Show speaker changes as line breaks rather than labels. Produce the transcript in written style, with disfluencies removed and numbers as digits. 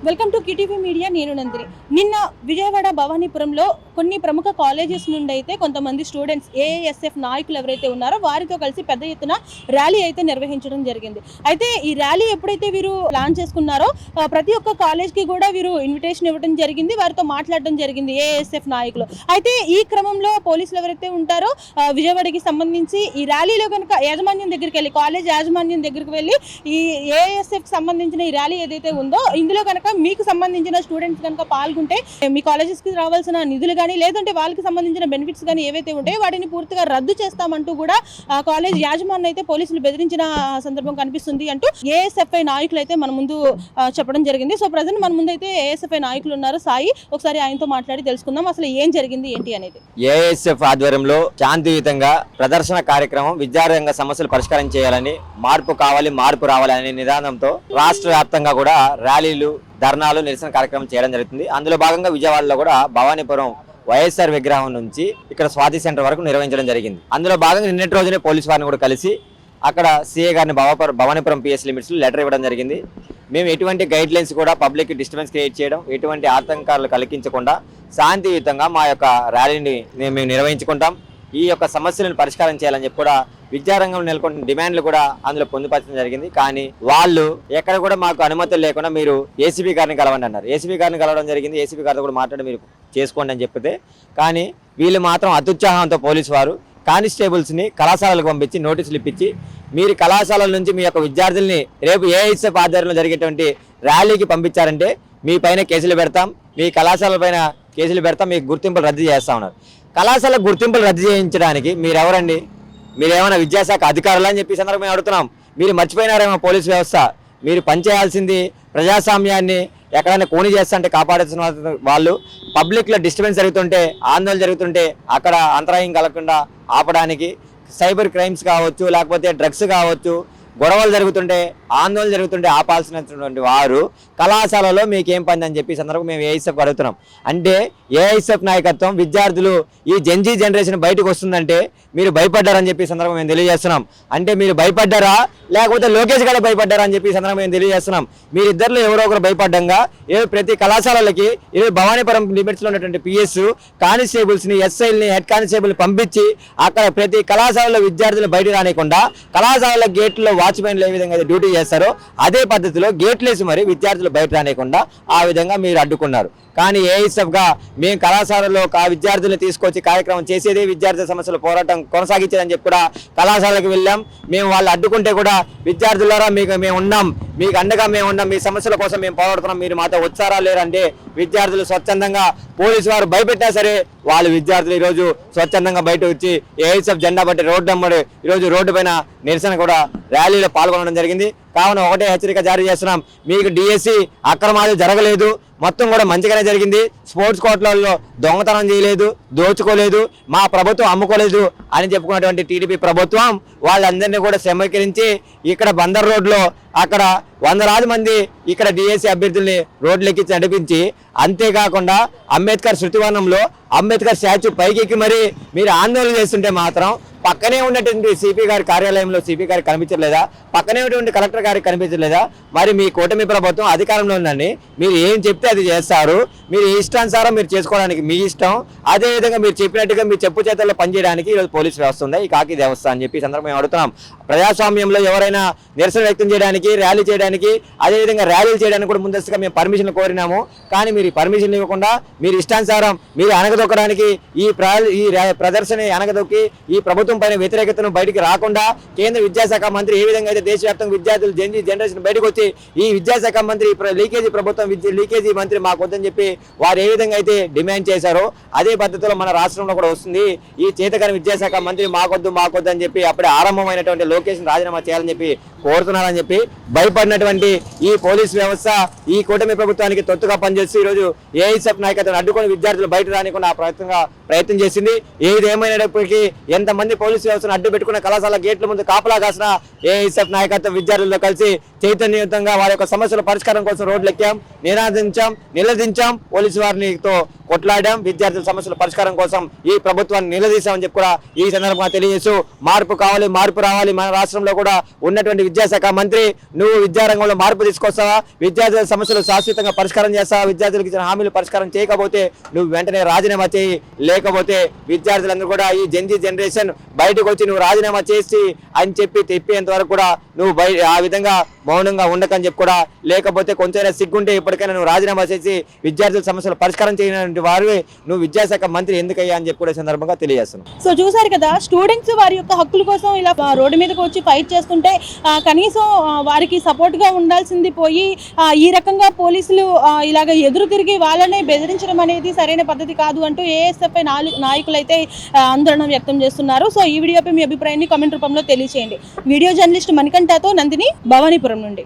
Welcome to కిటీవీ media. నేను నందిని. నిన్న విజయవాడ భవానీపురంలో కొన్ని ప్రముఖ కాలేజెస్ నుండి అయితే కొంతమంది స్టూడెంట్స్ ఏఎస్ఎఫ్ నాయకులు ఎవరైతే ఉన్నారో వారితో కలిసి పెద్ద ఎత్తున ర్యాలీ అయితే నిర్వహించడం జరిగింది. అయితే ఈ ర్యాలీ ఎప్పుడైతే వీరు ప్లాన్ చేసుకున్నారో ప్రతి ఒక్క కాలేజ్కి కూడా వీరు ఇన్విటేషన్ ఇవ్వడం జరిగింది, వారితో మాట్లాడడం జరిగింది ఏఎస్ఎఫ్ నాయకులు. అయితే ఈ క్రమంలో పోలీసులు ఎవరైతే ఉంటారో విజయవాడకి సంబంధించి ఈ ర్యాలీలో కనుక యాజమాన్యం దగ్గరికి వెళ్ళి, కాలేజ్ యాజమాన్యం దగ్గరికి వెళ్ళి ఈ ఏఎస్ఎఫ్ సంబంధించిన ఈ ర్యాలీ ఏదైతే ఉందో ఇందులో కనుక మీకు సంబంధించిన స్టూడెంట్స్ కనుక పాల్గొంటే మీ కాలేజెస్కి రావాల్సిన నిధులు కానీ లేదంటే వాళ్ళకి సంబంధించిన బెనిఫిట్స్ కానీ ఏవైతే ఉంటాయో వాటిని పూర్తిగా రద్దు చేస్తామంటూ కూడా కాలేజ్ యాజమాన్యం అయితే పోలీసులు బెదిరించిన సందర్భం కనిపిస్తుంది అంటూ ఏఎస్ఎఫ్ఐ నాయకులు అయితే మన ముందు చెప్పడం జరిగింది. సో ప్రజెంట్ మన ముందు అయితే ఏఎస్ఎఫ్ఐ నాయకులు ఉన్నారు. సాయి, ఒకసారి ఆయనతో మాట్లాడి తెలుసుకుందాం అసలు ఏం జరిగింది ఏంటి అనేది.
ఏఎస్ఎఫ్ ఆధ్వర్యంలో శాంతియుతంగా ప్రదర్శన కార్యక్రమం, విద్యారంగ సమస్యలు పరిష్కారం చేయాలని, మార్పు కావాలి మార్పు రావాలి అనే నిదానంతో రాష్ట్ర వ్యాప్తంగా కూడా ర్యాలీలు, ధర్నాలు, నిరసన కార్యక్రమం చేయడం జరుగుతుంది. అందులో భాగంగా విజయవాడలో కూడా భవానీపురం వైఎస్ఆర్ విగ్రహం నుంచి ఇక్కడ స్వాతి సెంటర్ వరకు నిర్వహించడం జరిగింది. అందులో భాగంగా నిన్నటి రోజునే పోలీసు వారిని కూడా కలిసి అక్కడ సీఏ గారిని భవానీపురం పిఎస్ లిమిట్స్ లెటర్ ఇవ్వడం జరిగింది. మేము ఎటువంటి గైడ్ లైన్స్ కూడా పబ్లిక్ డిస్టర్బెన్స్ క్రియేట్ చేయడం, ఎటువంటి ఆతంకాలు కలిగించకుండా శాంతియుతంగా మా యొక్క ర్యాలీని మేము నిర్వహించుకుంటాం. ఈ యొక్క సమస్యలను పరిష్కారం చేయాలని చెప్పి కూడా విద్యారంగంలో నెలకొంటున్న డిమాండ్లు కూడా అందులో పొందుపరచడం జరిగింది. కానీ వాళ్ళు ఎక్కడ కూడా మాకు అనుమతులు లేకుండా మీరు ఏసీబీ గారిని కలవండి అన్నారు. ఏసీబీ గారిని కలవడం జరిగింది. ఏసీబీ గారితో కూడా మాట్లాడి మీరు చేసుకోండి అని చెప్పితే, కానీ వీళ్ళు మాత్రం అత్యుత్సాహంతో పోలీసు వారు కానిస్టేబుల్స్ని కళాశాలకు పంపించి నోటీసులు ఇప్పించి మీరు కళాశాలల నుంచి మీ యొక్క విద్యార్థుల్ని రేపు ఏఎస్ఎఫ్ ఆధ్వర్యంలో జరిగేటువంటి ర్యాలీకి పంపించారంటే మీ పైన కేసులు పెడతాం, మీ కళాశాల పైన కేసులు పెడతాం, మీకు గుర్తింపులు రద్దు చేస్తా ఉన్నారు. కళాశాల గుర్తింపులు రద్దు చేయించడానికి మీరెవరండి? మీరేమైనా విద్యాశాఖ అధికారులు అని చెప్పి సందర్భంగా మేము అడుగుతున్నాం. మీరు మర్చిపోయినారేమో పోలీసు వ్యవస్థ. మీరు పనిచేయాల్సింది ప్రజాస్వామ్యాన్ని ఎక్కడైనా కోని చేస్తుంటే కాపాడుతున్న వాళ్ళు, పబ్లిక్లో డిస్టర్బెన్స్ జరుగుతుంటే, ఆందోళన జరుగుతుంటే అక్కడ అంతరాయం కలగకుండా ఆపడానికి, సైబర్ క్రైమ్స్ కావచ్చు, లేకపోతే డ్రగ్స్ కావచ్చు, గొడవలు జరుగుతుంటే, ఆందోళన జరుగుతుంటే ఆపాల్సినటువంటి వారు కళాశాలలో మీకేం పని అని చెప్పి సందర్భంగా మేము ఏఐఎస్ఎఫ్ అడుగుతున్నాం. అంటే ఏఐఎస్ఎఫ్ నాయకత్వం విద్యార్థులు ఈ జెన్జీ జనరేషన్ బయటకు వస్తుందంటే మీరు భయపడ్డారని చెప్పి సందర్భంగా మేము తెలియజేస్తున్నాం. అంటే మీరు భయపడ్డారా లేకపోతే లోకేష్ గారు భయపడ్డారా అని చెప్పి సందర్భంగా మేము తెలియజేస్తున్నాం. మీరిద్దరిలో ఎవరో ఒకరు భయపడ్డంగా ప్రతి కళాశాలలకి భవానీపురం లిమిట్స్లో ఉన్నటువంటి పిఎస్ కానిస్టేబుల్స్ని, ఎస్ఐల్ని, హెడ్ కానిస్టేబుల్ పంపించి అక్కడ ప్రతి కళాశాలలో విద్యార్థులు బయట రానికుండా కళాశాలల గేట్లో వాచ్మెన్లు ఏ విధంగా డ్యూటీ చేస్తారో అదే పద్ధతిలో గేట్లేసి మరి విద్యార్థులు బయట రానికుండా ఆ విధంగా మీరు అడ్డుకున్నారు. కానీ ఏఎస్ఎఫ్గా మేము కళాశాలలో ఆ విద్యార్థులను తీసుకొచ్చి కార్యక్రమం చేసేదే విద్యార్థుల సమస్యల పోరాటం కొనసాగించేదని చెప్పి కూడా కళాశాలకు వెళ్ళాం. మేము వాళ్ళు అడ్డుకుంటే కూడా విద్యార్థులారా మేము ఉన్నాం, మీకు అండగా మేము ఉన్నాం, మీ సమస్యల కోసం మేము పోరాడుతున్నాం, మీరు మాతో వచ్చారా లేరంటే విద్యార్థులు స్వచ్ఛందంగా పోలీసు వారు భయపెట్టినా సరే వాళ్ళు విద్యార్థులు ఈరోజు స్వచ్ఛందంగా బయట వచ్చి ఏఎస్ఎఫ్ జెండా బట్టి రోడ్డు అమ్మడి ఈరోజు రోడ్డు పైన నిరసన కూడా ర్యాలీలో పాల్గొనడం జరిగింది. కావున ఒకటే హెచ్చరిక జారీ చేస్తున్నాం, మీకు డిఎస్సి అక్రమాలు జరగలేదు, మొత్తం కూడా మంచిగానే జరిగింది. స్పోర్ట్స్ కోట్లలో దొంగతనం చేయలేదు, దోచుకోలేదు, మా ప్రభుత్వం అమ్ముకోలేదు అని చెప్పుకున్నటువంటి టీడీపీ ప్రభుత్వం వాళ్ళందరినీ కూడా సమీకరించి ఇక్కడ బందర్ రోడ్లో అక్కడ 100 మంది ఇక్కడ డిఎస్సి అభ్యర్థుల్ని రోడ్లెక్కించి నడిపించి, అంతేకాకుండా అంబేద్కర్ శృతివనంలో అంబేద్కర్ స్టాచ్యూ పైకెక్కి మరి మీరు ఆందోళన చేస్తుంటే మాత్రం పక్కనే ఉన్నటువంటి సిపి గారి కార్యాలయంలో సిపి గారికి కనిపించలేదా? పక్కనే ఉన్నటువంటి కలెక్టర్ గారికి కనిపించలేదా? మరి మీ కూటమి ప్రభుత్వం అధికారంలో ఉందండి, మీరు ఏం చెప్తే అది చేస్తారు, మీరు ఇష్టానుసారం మీరు చేసుకోవడానికి మీ ఇష్టం. అదేవిధంగా మీరు చెప్పినట్టుగా మీ చెప్పు చేతల్లో పనిచేయడానికి ఈరోజు పోలీసు వ్యవస్థ ఉంది, ఈ కాకి వ్యవస్థ అని చెప్పి సందర్భంగా మేము అడుగుతున్నాం. ప్రజాస్వామ్యంలో ఎవరైనా నిరసన వ్యక్తం చేయడానికి, ర్యాలీ చేయడానికి, అదేవిధంగా ర్యాలీలు చేయడానికి కూడా ముందస్తుగా మేము పర్మిషన్ కోరినాము. కానీ మీరు పర్మిషన్ ఇవ్వకుండా మీరు ఇష్టానుసారం మీరు అనగదొక్కడానికి ఈ ప్రదర్శన అనగదొక్కి ఈ ప్రభుత్వం పైన వ్యతిరేకతను బయటికి రాకుండా కేంద్ర విద్యాశాఖ మంత్రి ఏ విధంగా అయితే దేశవ్యాప్తంగా విద్యార్థులు జెన్జీ జనరేషన్ బయటకు వచ్చి ఈ విద్యాశాఖ మంత్రి లీకేజీ ప్రభుత్వం లీకేజీ మంత్రి మాకొద్దని చెప్పి వారు ఏ విధంగా అయితే డిమాండ్ చేశారో అదే పద్ధతిలో మన రాష్ట్రంలో కూడా వస్తుంది. ఈ చేతకాని విద్యాశాఖ మంత్రి మాకొద్దు అని చెప్పి అప్పుడే ఆరంభమైనటువంటి లోకేష్ రాజీనామా చేయాలని చెప్పి కోరుతున్నారని చెప్పి భయపడినటువంటి ఈ పోలీస్ వ్యవస్థ ఈ కూటమి ప్రభుత్వానికి తొత్తుగా పనిచేసి ఈరోజు ఏఐఎస్ఎఫ్ నాయకత్వాన్ని అడ్డుకొని విద్యార్థులు బయట రానికుండా ప్రయత్నం చేసింది. ఏదేమైనప్పటికీ ఎంతమంది పోలీసు వ్యవస్థను అడ్డు పెట్టుకున్న కళాశాల గేట్ల ముందు కాపలా కాసిన ఏఎస్ఎఫ్ నాయకత్వం విద్యార్థులతో కలిసి చైతన్యయుతంగా వారి యొక్క సమస్యల పరిష్కారం కోసం రోడ్లు ఎక్కాం, నిలదించాం, పోలీసు వారితో కొట్లాడాం, విద్యార్థుల సమస్యల పరిష్కారం కోసం ఈ ప్రభుత్వాన్ని నిలదీశామని చెప్పి కూడా ఈ సందర్భంగా తెలియజేస్తూ మార్పు కావాలి, మార్పు రావాలి. మన రాష్ట్రంలో కూడా ఉన్నటువంటి విద్యాశాఖ మంత్రి నువ్వు విద్యారంగంలో మార్పు తీసుకొస్తావా, విద్యార్థుల సమస్యలు శాశ్వతంగా పరిష్కారం చేస్తావా, విద్యార్థులకు ఇచ్చిన హామీలు పరిష్కారం చేయకపోతే నువ్వు వెంటనే రాజీనామా చేయి, లేకపోతే విద్యార్థులందరూ కూడా ఈ జెన్జీ జనరేషన్ బయటకు వచ్చి నువ్వు రాజీనామా చేసి అని చెప్పి తెప్పేంత వరకు కూడా నువ్వు ఆ విధంగా మౌనంగా ఉండకని చెప్పి కూడా, లేకపోతే కొంచెం సిగ్గుంటే ఇప్పటికైనా నువ్వు రాజీనామా చేసి విద్యార్థుల సమస్యలు పరిష్కారం చేయనటువంటి వారు నువ్వు విద్యాశాఖ మంత్రి ఎందుకయ్యా అని చెప్పి కూడా సందర్భంగా తెలియజేస్తున్నాను.
సో చూసారు కదా, స్టూడెంట్స్ వారి యొక్క హక్కుల కోసం ఇలా రోడ్డు మీదకి వచ్చి ఫైట్ చేస్తుంటే కనీసం వారికి సపోర్ట్ గా ఉండాల్సింది పోయి ఈ రకంగా పోలీసులు ఇలాగ ఎదురు తిరిగి వాళ్ళనే బెదిరించడం అనేది సరైన పద్ధతి కాదు అంటూ ఏఎస్ఎఫ్ఐ నాయకులు అయితే ఆందోళన వ్యక్తం చేస్తున్నారు. సో ఈ వీడియోపై మీ అభిప్రాయాన్ని కామెంట్ రూపంలో తెలియజేయండి. వీడియో జర్నలిస్ట్ మణికంఠతో నందిని, భవానీపురం నుండి.